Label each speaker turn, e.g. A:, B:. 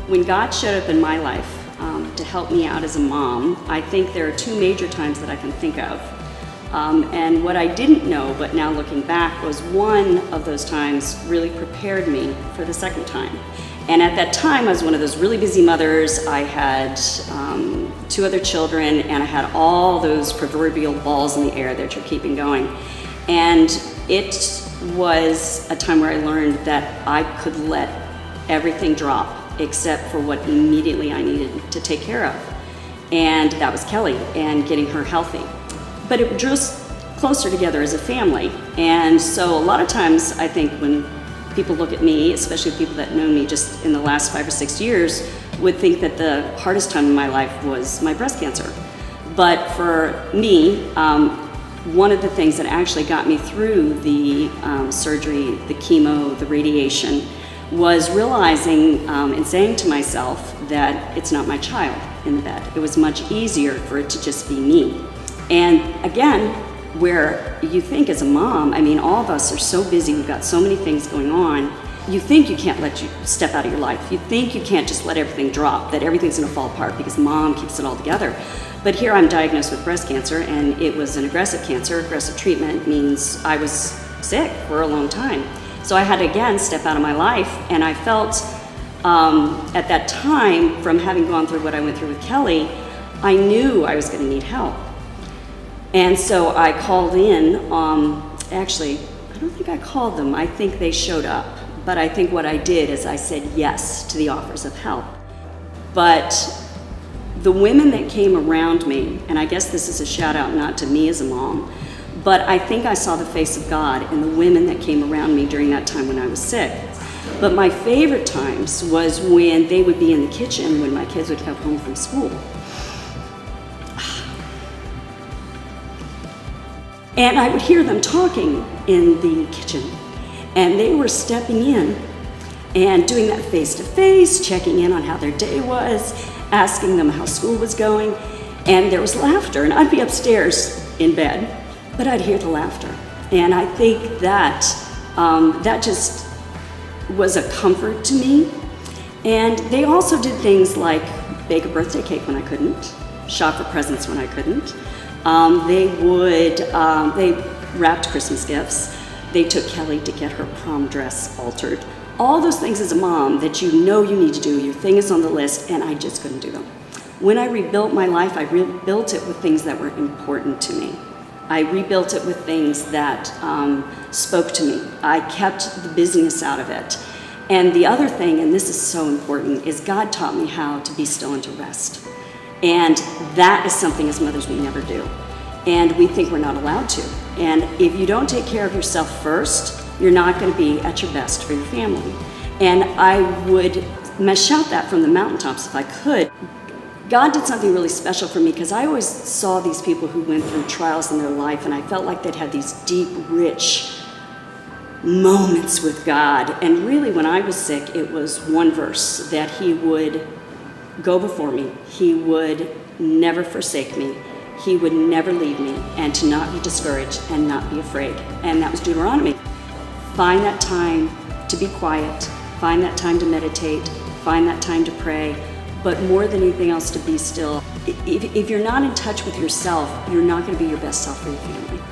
A: When God showed up in my life to help me out as a mom, I think there are two major times that I can think of. And what I didn't know, but now looking back, was one of those times really prepared me for the second time. And at that time, I was one of those really busy mothers. I had 2 other children, and I had all those proverbial balls in the air that you're keeping going. And it was a time where I learned that I could let everything drop except for what immediately I needed to take care of. And that was Kelly and getting her healthy. But it drew us closer together as a family. And so a lot of times I think when people look at me, especially people that know me just in the last 5 or 6 years, would think that the hardest time in my life was my breast cancer. But for me, one of the things that actually got me through the surgery, the chemo, the radiation, was realizing and saying to myself that it's not my child in the bed. It was much easier for it to just be me. And again, where you think as a mom, I mean, all of us are so busy, we've got so many things going on, you think you can't let you step out of your life. You think you can't just let everything drop, that everything's gonna fall apart because mom keeps it all together. But here I'm diagnosed with breast cancer, and it was an aggressive cancer. Aggressive treatment means I was sick for a long time. So I had to again step out of my life, and I felt at that time, from having gone through what I went through with Kelly, I knew I was gonna need help. And so I called in, actually, I don't think I called them, I think they showed up. But I think what I did is I said yes to the offers of help. But the women that came around me, and I guess this is a shout out not to me as a mom, but I think I saw the face of God in the women that came around me during that time when I was sick. But my favorite times was when they would be in the kitchen when my kids would come home from school. And I would hear them talking in the kitchen, and they were stepping in and doing that face-to-face, checking in on how their day was, asking them how school was going, and there was laughter. And I'd be upstairs in bed, but I'd hear the laughter. And I think that that just was a comfort to me. And they also did things like bake a birthday cake when I couldn't, shop for presents when I couldn't. They wrapped Christmas gifts. They took Kelly to get her prom dress altered. All those things as a mom that you know you need to do, your thing is on the list, and I just couldn't do them. When I rebuilt my life, I rebuilt it with things that were important to me. I rebuilt it with things that spoke to me. I kept the busyness out of it. And the other thing, and this is so important, is God taught me how to be still and to rest. And that is something as mothers we never do. And we think we're not allowed to. And if you don't take care of yourself first, you're not going to be at your best for your family. And I would shout that from the mountaintops if I could. God did something really special for me because I always saw these people who went through trials in their life, and I felt like they'd had these deep, rich moments with God. And really, when I was sick, it was one verse, that He would go before me. He would never forsake me. He would never leave me, and to not be discouraged and not be afraid. And that was Deuteronomy. Find that time to be quiet, find that time to meditate, find that time to pray, but more than anything else, to be still. If you're not in touch with yourself, you're not going to be your best self for your family.